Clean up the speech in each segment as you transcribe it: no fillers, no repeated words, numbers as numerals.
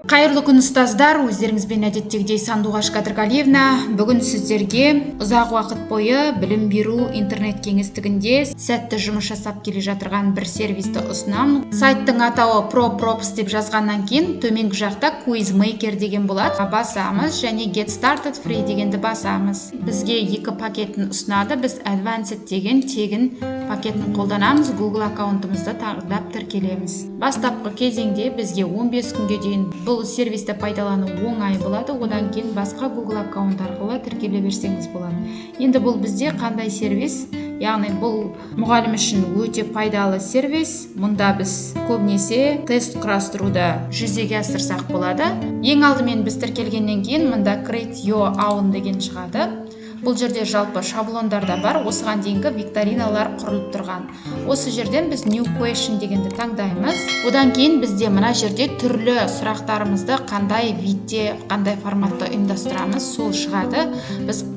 Қайырлы күн ұстаздар, өздеріңізбен әдеттегідей Сандуғаш Қадырғалиевна. Бүгін сіздерге ұзақ уақыт бойы білім беру интернет кеңістігінде сәтті жұмыс жасап келе жатырған бір сервисті ұсынамын. Сайттың атауы ProProps деп жазғаннан кейін төменгі жақта QuizMaker деген болады. Басамыз және Get Started Free дегенді басамыз. Бізге екі пакетін ұсынады. Біз Advanced деген тегін пакетін қолданамыз. Google аккаунтымызды тағындап тіркелеміз. Бастапқы кезеңде бізге 15 күнге дейін бұл сервисті пайдалану оңай болады. Одан кейін басқа Google аккаунт арқылы тіркеле берсеңіз болады. Енді бұл бізде қандай сервис? Яғни бұл мұғалім үшін өте пайдалы сервис. Мұнда біз көбінесе тест құрастыруды жүзеге асырсақ болады. Ең алдымен біз тіркелгеннен кейін мұнда Create Your Own деген шығады. Бұл жерде жалпы шаблондар да бар. Осыған дейінгі викториналар құрылып тұрған. Осы жерден біз New Question дегенді таңдаймыз. Одан кейін бізде мына жерде түрлі сұрақтарымызды қандай видте, қандай форматта ұйымдастырамыз, сол шығады.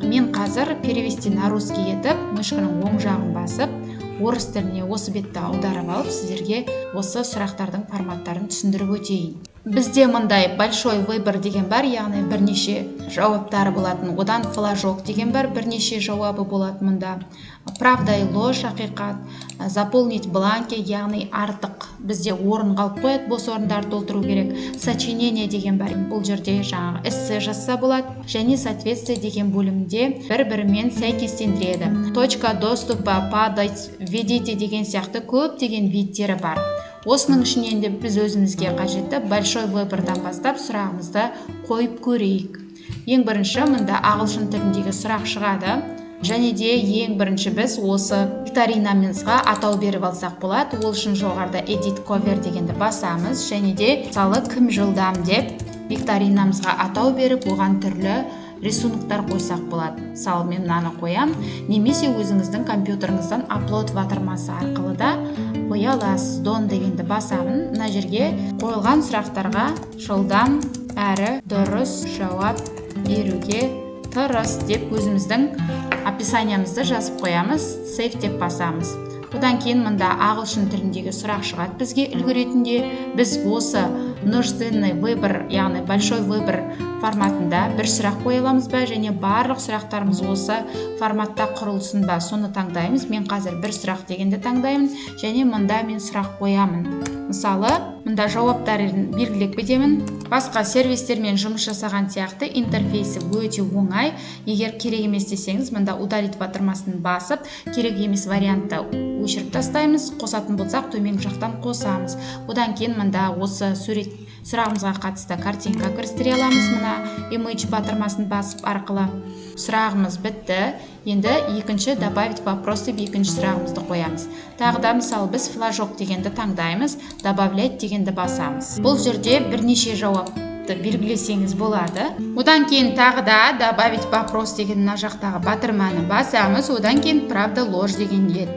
Мен қазір перевести на русский етіп, мышканың оң жағын басып, орыс тіліне осы бетті аударып алып, сіздерге осы сұрақтардың форматтарын түсіндіріп өтейін. Бізде мұндай большой выбор деген бар, яғни бірнеше жауаптары болатын. Одан флажок деген бар, бірнеше жауабы болады мұнда. Правда и ложь, ақиқат, заполнить бланки, яғни артық бізде орын қалып қояды, бос орындарды толтыру керек. Сочинение деген бар, бұл жерде жаңағы эссе жазса болады. Және соответствие деген бөлімде бір-бірімен сәйкестендіреді. Точка доступа, падать, введите деген сияқты көптеген видтері бар. Осының ішінен де біз өзімізге қажетті большой выбордан бастап сұрағымызды қойып көрейік. Ең бірінші мұнда ағылшын тіліндегі сұрақ шығады. Және де ең бірінші біз осы викторинамызға атау беріп алсақ болады. Ол үшін жоғарыда Edit Cover дегенді басамыз. Және де мысалы кім жылдам деп викторинамызға атау беріп, оған түрлі рисунктар қойсақ болады. Мысалы мен мынаны қоям. Немесе өзіңіздің компьютеріңізден апплод батырмасы арқылы да қоя аласыз. Дон дегенді басамын. Мына жерге қойылған сұрақтарға жылдам әрі дұрыс жауап беруге тырыс деп өзіміздің описаниямызды жазып қоямыз. Save деп басамыз. Одан кейін мұнда ағылшын тіліндегі сұрақ шығады бізге үлгі ретінде. Біз осы множественный выбор, яғни большой выбор форматында бір сұрақ қоя аламыз ба, және барлық сұрақтарымыз осы форматта құрылсын ба, соны таңдаймыз. Мен қазір бір сұрақ дегенді таңдаймын, және мұнда мен сұрақ қоямын. Мысалы, мұнда жауаптарын белгілеп кетемін. Басқа сервистермен жұмыс жасаған сияқты интерфейсі өте оңай. Егер керек емес десеңіз, мұнда удалить батырмасын басып, керек емес вариантты өшіріп тастаймыз. Қосатын болсақ, төменгі жақтан қосамыз. Одан кейін мұнда осы сұрағымызға қатысты картинка кірістіре аламыз. Мына image батырмасын басып арқылы сұрағымыз бітті. Енді екінші добавить вопрос деп екінші сұрағымызды қоямыз. Тағы да мысалы біз флажок дегенді таңдаймыз, добавлять дегенді басамыз. Бұл жерде бірнеше жауапты белгілесеңіз болады. Одан кейін тағы да добавить вопрос деген мына жақтағы батырманы басамыз. Одан кейін правда ложь дегенге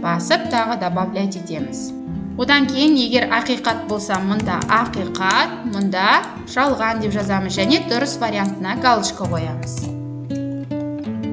басып тағы добавлять етеміз. Одан кейін егер ақиқат болса, мұнда ақиқат, мұнда жалған деп жазамыз және дұрыс вариантына галочка қоямыз.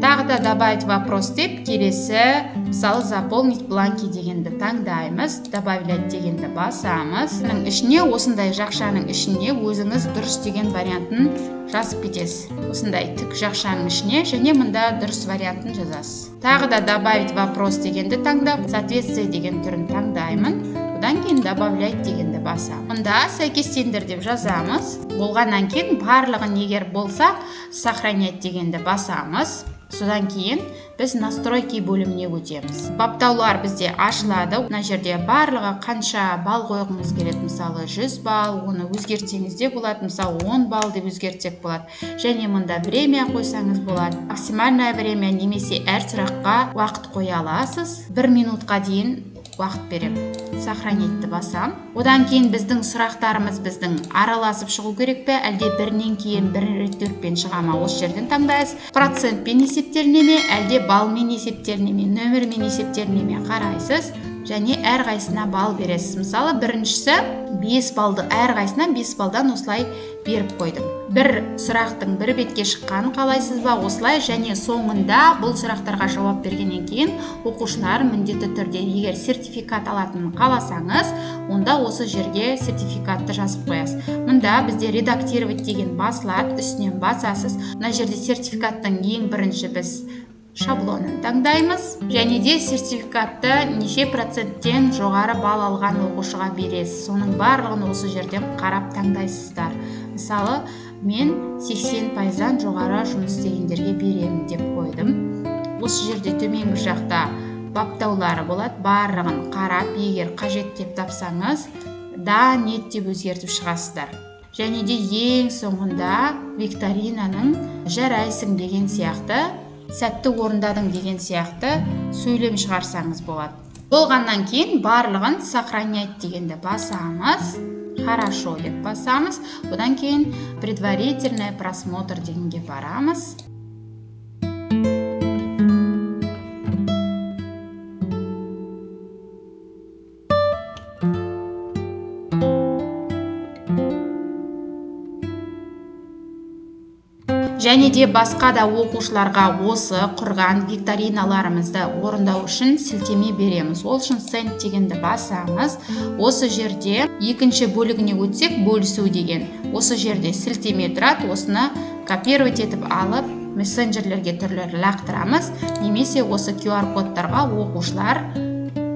Тағы да добавить вопрос деп келесі, мысалы заполнить бланки дегенді таңдаймыз, добавлять дегенді басамыз. Ішіне, осындай жақшаның ішіне өзіңіз дұрыс деген вариантын жазып кетесіз. Осындай тік жақшаның ішіне және мұнда дұрыс вариантын жазасыз. Тағы да добавить вопрос дегенді таңдап, соответствие деген түрін таңдаймын. Одан кейін добавлять дегенді басамын. Мұнда сәйкестендір деп жазамыз. Болғаннан кейін барлығын егер болса, сохранять дегенді басамыз. Содан кейін біз настройки бөліміне өтеміз. Баптаулар бізде ашылады. Мына жерде барлығы қанша балл қойғымыз келеді. Мысалы 100 балл, оны өзгертсеңіз де болады. Мысалы 10 балл деп өзгертсек болады. Және мұнда время қойсаңыз болады. Максимальное время немесе әр сұраққа уақыт қоя аласыз. 1 минутқа дейін уақыт берем. Сохранитті басам. Одан кейін біздің сұрақтарымыз біздің араласып шығу керек пе, әлде бірінен кейін бір ретпен шыға ма, осы жерден таңдайсыз. Процентпен есептеліне ме, әлде балмен есептеліне ме, нөмірмен есептеліне ме қарайсыз. және әрқайсысына балл бересіз. Мысалы, біріншісі 5 баллды, әрқайсысына 5 балдан осылай беріп қойдым. Бір сұрақтың бір бетке шыққанын қалайсыз ба, осылай, және соңында бұл сұрақтарға жауап бергеннен кейін оқушылар міндетті түрде егер сертификат алатынын қаласаңыз, онда осы жерге сертификатты жазып қоясыз. Мұнда бізде редактировать деген басылады, үстінен басасыз. Мына жерде сертификаттың ең бірінші біз шаблонын таңдаймыз, және де сертификатты неше проценттен жоғары балл алған оқушыға бересіз. Соның барлығын осы жерден қарап таңдайсыздар. Мысалы, мен 80%-дан жоғары жұмыс істегендерге беремін деп қойдым. Осы жерде төменгі жақта баптаулары болады, барлығын қарап, егер қажет деп тапсаңыз, да, нет деп өзгертіп шығасыздар. Және де ең соңында викторинаның жарайсың деген сияқты, сәтті орындадың деген сияқты сөйлем шығарсаңыз болады. Болғаннан кейін барлығын сохранять дегенді басамыз, хорошо деп басамыз. Одан кейін предварительный просмотр дегенге барамыз. Және де басқа да оқушыларға осы құрған викториналарымызды орындау үшін сілтеме береміз. Ол үшін send дегенді басамыз. Осы жерде екінші бөлігіне өтсек, бөлісу деген. Осы жерде сілтеме тұрады, осыны копировать етіп алып, мессенджерлерге түрлі лақтырамыз. Немесе осы QR кодтарға оқушылар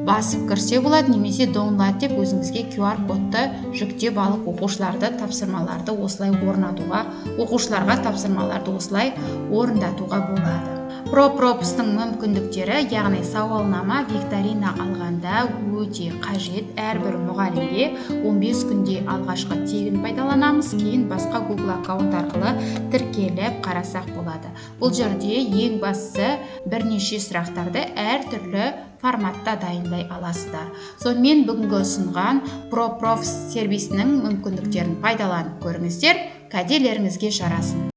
басып кірсе болады, немесе download деп өзіңізге QR кодты жүктеп алып оқушыларды тапсырмаларды осылай орнатуға, оқушыларға тапсырмаларды осылай орындатуға болады. Пропустың мүмкіндіктері, яғни сауалнама викторина алғанда өте қажет. Әрбір мұғалімге 15 күнде алғашқы тегін пайдаланамыз, кейін басқа Google аккаунт арқылы тіркеліп қарасақ болады. Бұл жерде ең бастысы бірнеше сұрақтарды әртүрлі форматта дайындай аласыздар. Сонымен бүгінгі ұсынған ProProf сервисінің мүмкіндіктерін пайдаланып көріңіздер, кәделеріңізге жарасын.